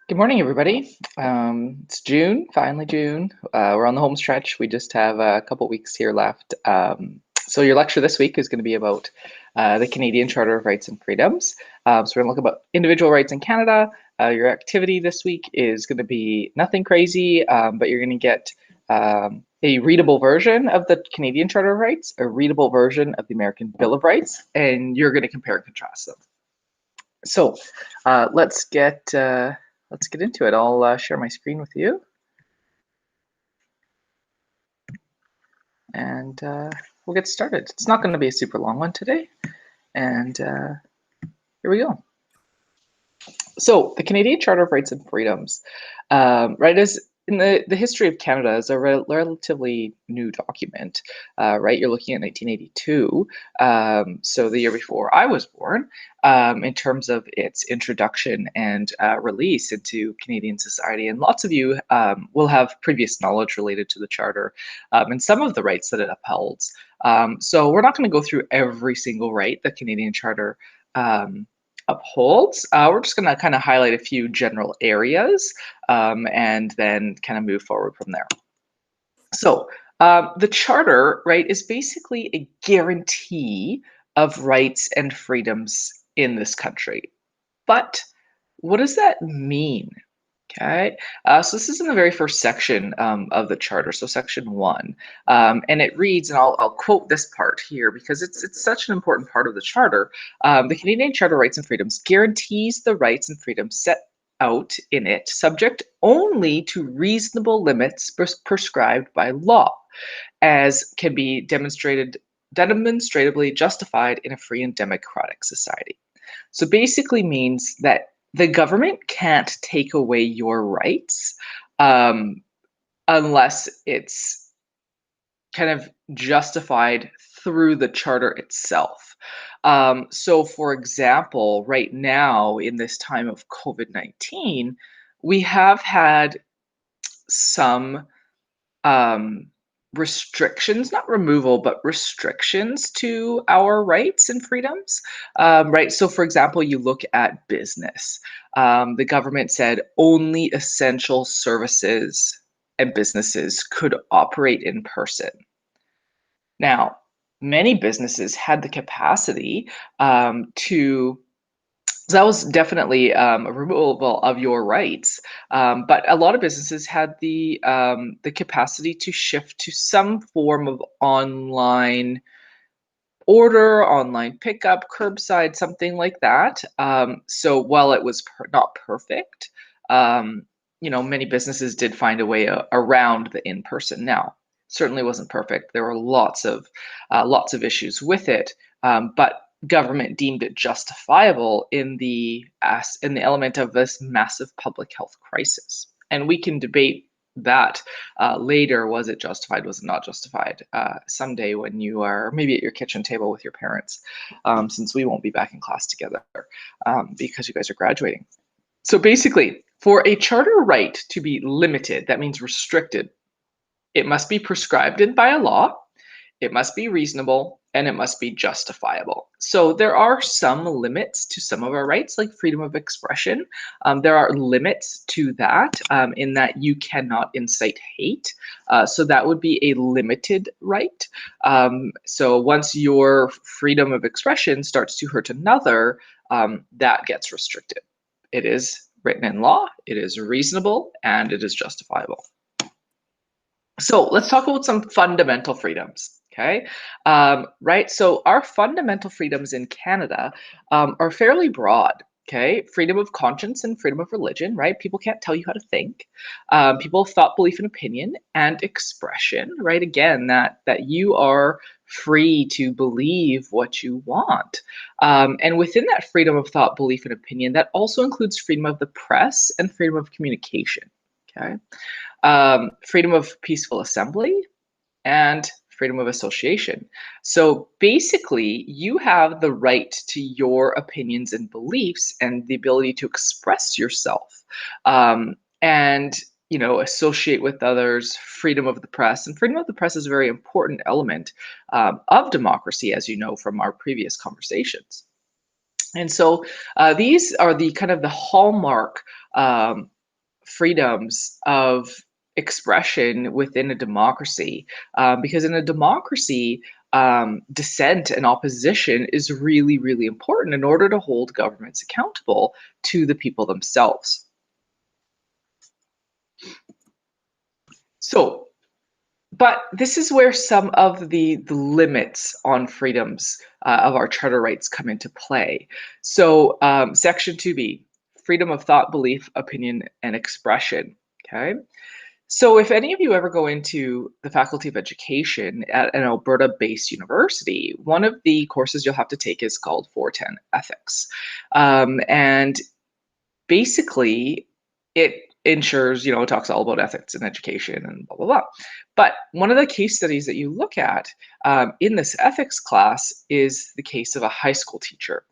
Good morning, everybody. It's June, finally June. We're on the home stretch. We just have a couple weeks here left. So your lecture this week is going to be about the Canadian Charter of Rights and Freedoms. So we're going to look about individual rights in Canada. Your activity this week is going to be nothing crazy, but you're going to get a readable version of the Canadian Charter of Rights, a readable version of the American Bill of Rights, and you're going to compare and contrast them. So let's get into it. I'll share my screen with you, and we'll get started. It's not going to be a super long one today, and here we go. So the Canadian Charter of Rights and Freedoms, right, is in the history of Canada is a relatively new document, right? You're looking at 1982, so the year before I was born, in terms of its introduction and release into Canadian society. And lots of you will have previous knowledge related to the Charter and some of the rights that it upholds. So we're not going to go through every single right the Canadian Charter upholds. We're just going to kind of highlight a few general areas and then kind of move forward from there. So the Charter, right, is basically a guarantee of rights and freedoms in this country. But what does that mean? Okay, so this is in the very first section of the Charter, so section 1, and it reads, and I'll quote this part here because it's such an important part of the Charter. The Canadian Charter of Rights and Freedoms guarantees the rights and freedoms set out in it, subject only to reasonable limits prescribed by law, as can be demonstratively justified in a free and democratic society. So basically means that the government can't take away your rights unless it's kind of justified through the Charter itself. So, for example, right now in this time of COVID-19, we have had some um, restrictions, not removal, but restrictions to our rights and freedoms, right? So, for example, you look at business. The government said only essential services and businesses could operate in person. Now, many businesses had the capacity to so that was definitely a removal of your rights, but a lot of businesses had the capacity to shift to some form of online order, online pickup, curbside, something like that. So while it was not perfect, many businesses did find a way around the in-person. Now, certainly wasn't perfect. There were lots of issues with it, but government deemed it justifiable in the element of this massive public health crisis. And we can debate that later. Was it justified? Was it not justified? Someday when you are maybe at your kitchen table with your parents, since we won't be back in class together because you guys are graduating. So basically, for a charter right to be limited, that means restricted, it must be prescribed in by a law, it must be reasonable, and it must be justifiable. So there are some limits to some of our rights, like freedom of expression. There are limits to that in that you cannot incite hate. So that would be a limited right. So once your freedom of expression starts to hurt another, that gets restricted. It is written in law, it is reasonable, and it is justifiable. So let's talk about some fundamental freedoms. Okay, right. So our fundamental freedoms in Canada are fairly broad. Okay, freedom of conscience and freedom of religion. Right, people can't tell you how to think. People have thought, belief, and opinion, and expression. Right, again, that you are free to believe what you want. And within that freedom of thought, belief, and opinion, that also includes freedom of the press and freedom of communication. Okay. Freedom of peaceful assembly, and freedom of association. So basically, you have the right to your opinions and beliefs and the ability to express yourself and associate with others. Freedom of the press, and freedom of the press is a very important element of democracy, as you know from our previous conversations. And so these are the kind of the hallmark freedoms of expression within a democracy. Because in a democracy, dissent and opposition is really, really important in order to hold governments accountable to the people themselves. So, but this is where some of the limits on freedoms of our charter rights come into play. So, Section 2B, freedom of thought, belief, opinion, and expression. Okay. So, if any of you ever go into the Faculty of Education at an Alberta based university, one of the courses you'll have to take is called 410 Ethics. And basically, it ensures, it talks all about ethics in education and blah, blah, blah. But one of the case studies that you look at in this ethics class is the case of a high school teacher.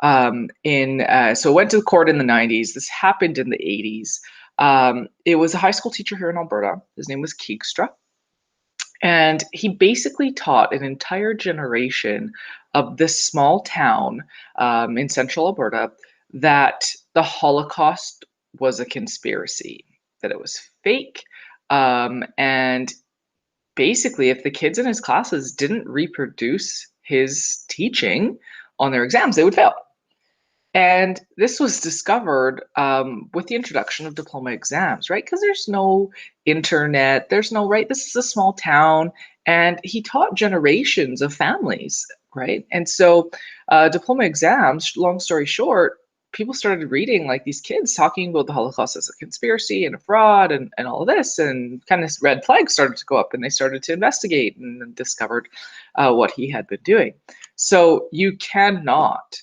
So went to court in the 90s. This happened in the 80s. It was a high school teacher here in Alberta. His name was Keegstra. And he basically taught an entire generation of this small town in central Alberta that the Holocaust was a conspiracy, that it was fake. And basically, if the kids in his classes didn't reproduce his teaching on their exams, they would fail. And this was discovered with the introduction of diploma exams, right? Because there's no internet, there's no, right? This is a small town, and he taught generations of families, right? And so, diploma exams, long story short, people started reading like these kids talking about the Holocaust as a conspiracy and a fraud and all of this, and kind of red flags started to go up, and they started to investigate and discovered what he had been doing. So, you cannot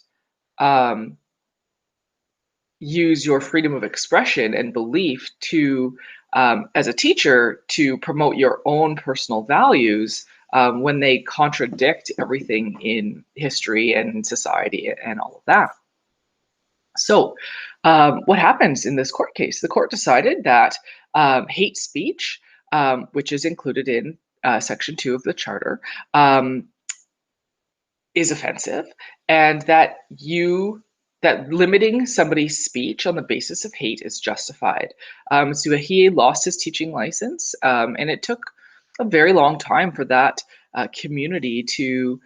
use your freedom of expression and belief to, as a teacher, to promote your own personal values when they contradict everything in history and society and all of that. So, what happens in this court case? The court decided that hate speech, which is included in Section 2 of the Charter, is offensive, and that limiting somebody's speech on the basis of hate is justified. So he lost his teaching license, and it took a very long time for that community to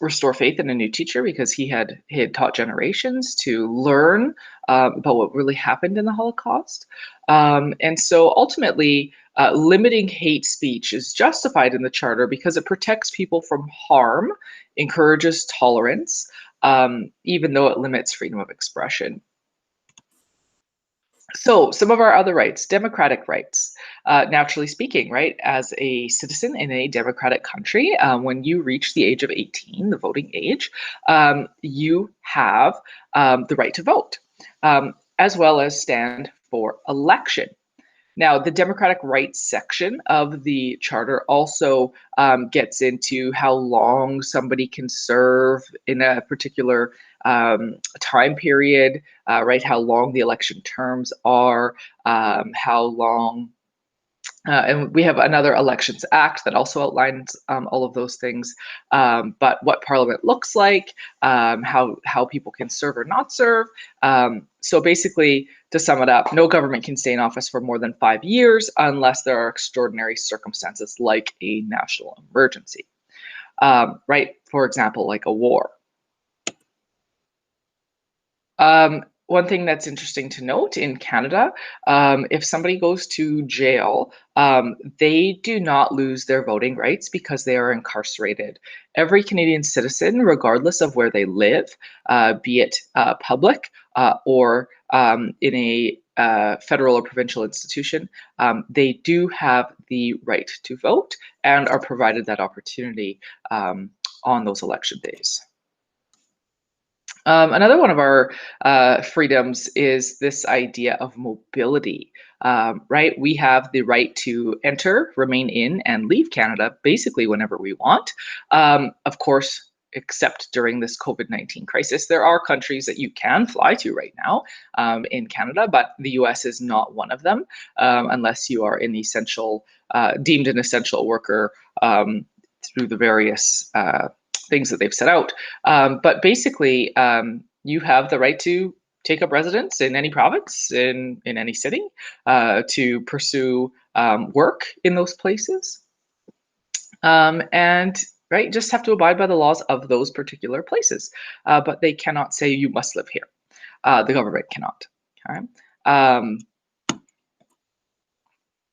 restore faith in a new teacher, because he had taught generations to learn about what really happened in the Holocaust. And so ultimately, limiting hate speech is justified in the Charter because it protects people from harm, encourages tolerance, even though it limits freedom of expression. So, some of our other rights, democratic rights, naturally speaking, right? As a citizen in a democratic country, when you reach the age of 18, the voting age, you have the right to vote, as well as stand for election. Now, the democratic rights section of the Charter also gets into how long somebody can serve in a particular time period, right? How long the election terms are, how long. And we have another Elections Act that also outlines all of those things. But what Parliament looks like, how people can serve or not serve. So basically, to sum it up, no government can stay in office for more than 5 years unless there are extraordinary circumstances like a national emergency, right? For example, like a war. One thing that's interesting to note in Canada, if somebody goes to jail, they do not lose their voting rights because they are incarcerated. Every Canadian citizen, regardless of where they live, be it public or in a federal or provincial institution, they do have the right to vote and are provided that opportunity on those election days. Another one of our freedoms is this idea of mobility, right? We have the right to enter, remain in, and leave Canada basically whenever we want. Of course, except during this COVID-19 crisis. There are countries that you can fly to right now in Canada, but the US is not one of them unless you are an essential, deemed an essential worker through the various things that they've set out. But basically, you have the right to take up residence in any province, in any city, to pursue work in those places, and right, just have to abide by the laws of those particular places. But they cannot say you must live here. The government cannot. Okay. Um,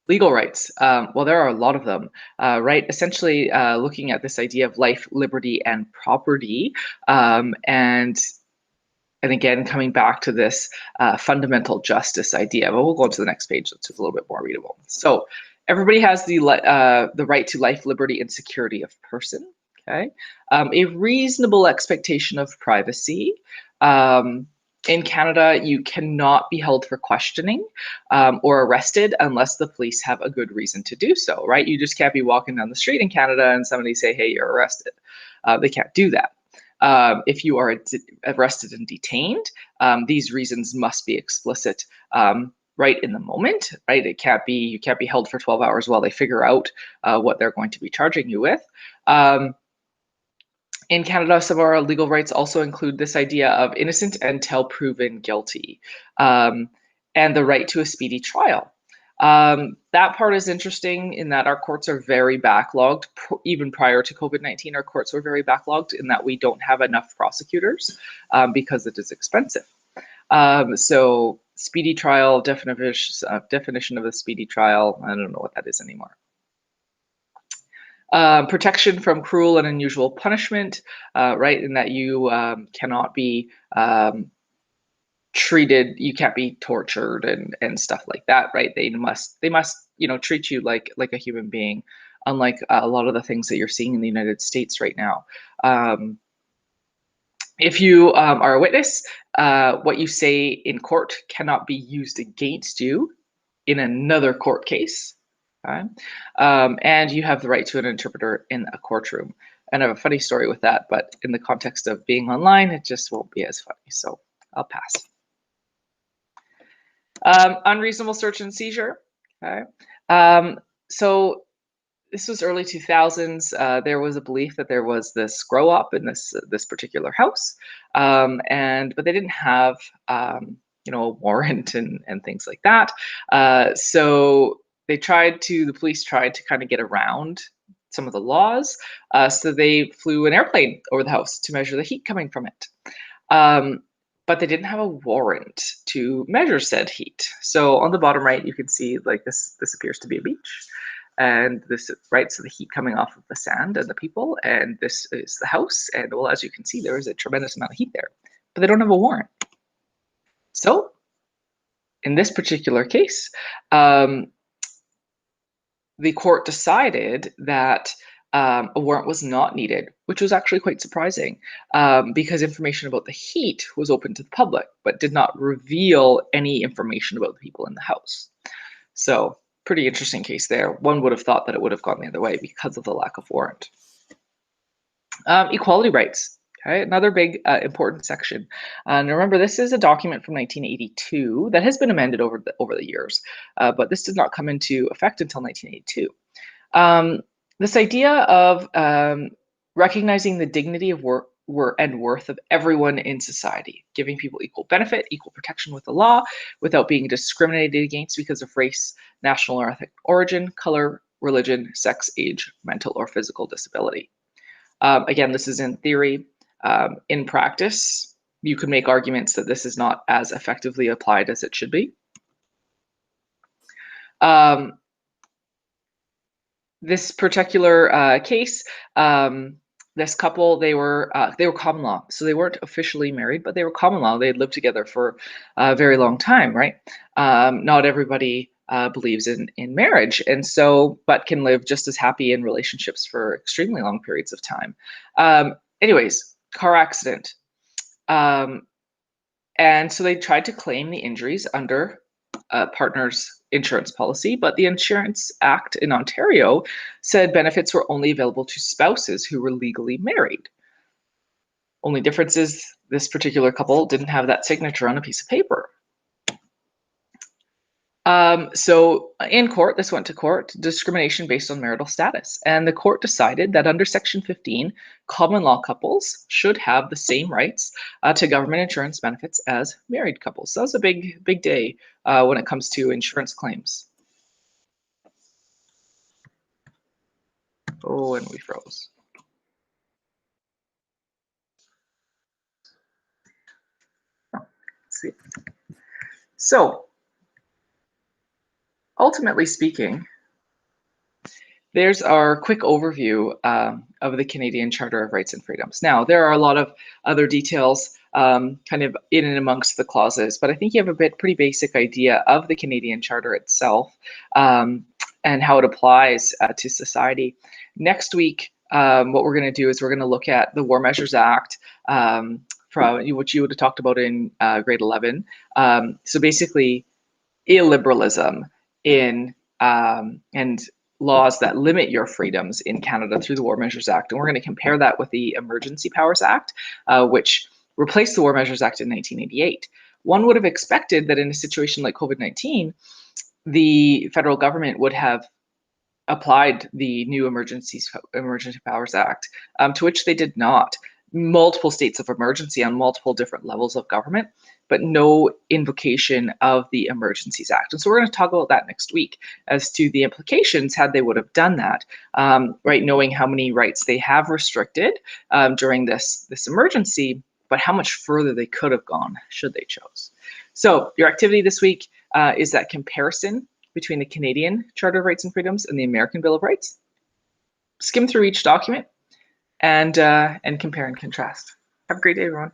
Legal rights. Well, there are a lot of them, right? Essentially, looking at this idea of life, liberty, and property, and again, coming back to this fundamental justice idea. But we'll go on to the next page, which is a little bit more readable. So, everybody has the right to life, liberty, and security of person. Okay, a reasonable expectation of privacy. Um, in Canada, you cannot be held for questioning or arrested unless the police have a good reason to do so, right? You just can't be walking down the street in Canada and somebody say, hey, you're arrested. They can't do that. If you are arrested and detained, these reasons must be explicit right in the moment, right? You can't be held for 12 hours while they figure out what they're going to be charging you with. In Canada, some of our legal rights also include this idea of innocent until proven guilty, and the right to a speedy trial. That part is interesting in that our courts are very backlogged. Even prior to COVID-19, our courts were very backlogged in that we don't have enough prosecutors because it is expensive. So speedy trial definition of a speedy trial, I don't know what that is anymore. Protection from cruel and unusual punishment, right? In that you cannot be treated, you can't be tortured and stuff like that, right? They must treat you like a human being, unlike a lot of the things that you're seeing in the United States right now. If you are a witness, what you say in court cannot be used against you in another court case. Okay? And you have the right to an interpreter in a courtroom. And I have a funny story with that, but in the context of being online, it just won't be as funny. So I'll pass. Unreasonable search and seizure. Okay. So this was early 2000s. There was a belief that there was this grow up in this particular house, but they didn't have a warrant and things like that. So the police tried to kind of get around some of the laws. So they flew an airplane over the house to measure the heat coming from it. But they didn't have a warrant to measure said heat. So on the bottom right, you can see like this appears to be a beach. And this, right, so the heat coming off of the sand and the people, and this is the house. And well, as you can see, there is a tremendous amount of heat there, but they don't have a warrant. So in this particular case, the court decided that a warrant was not needed, which was actually quite surprising because information about the heat was open to the public, but did not reveal any information about the people in the house. So pretty interesting case there. One would have thought that it would have gone the other way because of the lack of warrant. Equality rights. Okay, another big important section. And remember, this is a document from 1982 that has been amended over the years, but this did not come into effect until 1982. This idea of recognizing the dignity of work and worth of everyone in society, giving people equal benefit, equal protection with the law, without being discriminated against because of race, national or ethnic origin, color, religion, sex, age, mental or physical disability. Again, this is in theory. In practice, you could make arguments that this is not as effectively applied as it should be. This particular case, this couple, they were common law, so they weren't officially married, but they were common law. They had lived together for a very long time, right? Not everybody believes in marriage, and so but can live just as happy in relationships for extremely long periods of time. Anyways, car accident, and so they tried to claim the injuries under partner's insurance policy, but the Insurance Act in Ontario said benefits were only available to spouses who were legally married. Only difference is this particular couple didn't have that signature on a piece of paper. So in court, this went to court, discrimination based on marital status. And the court decided that under Section 15, common law couples should have the same rights to government insurance benefits as married couples. So that was a big day when it comes to insurance claims. Oh, and we froze. Oh, let's see. So ultimately speaking, there's our quick overview of the Canadian Charter of Rights and Freedoms. Now, there are a lot of other details kind of in and amongst the clauses, but I think you have a pretty basic idea of the Canadian Charter itself and how it applies to society. Next week, what we're going to do is we're going to look at the War Measures Act, from which you would have talked about in grade 11. So basically, illiberalism in and laws that limit your freedoms in Canada through the War Measures Act. And we're going to compare that with the Emergency Powers Act, which replaced the War Measures Act in 1988. One would have expected that in a situation like COVID-19, the federal government would have applied the new Emergency Powers Act, to which they did not. Multiple states of emergency on multiple different levels of government, but no invocation of the Emergencies Act. And so we're going to talk about that next week as to the implications had they would have done that, right? Knowing how many rights they have restricted during this emergency, but how much further they could have gone should they chose. So your activity this week is that comparison between the Canadian Charter of Rights and Freedoms and the American Bill of Rights. Skim through each document and compare and contrast. Have a great day, everyone.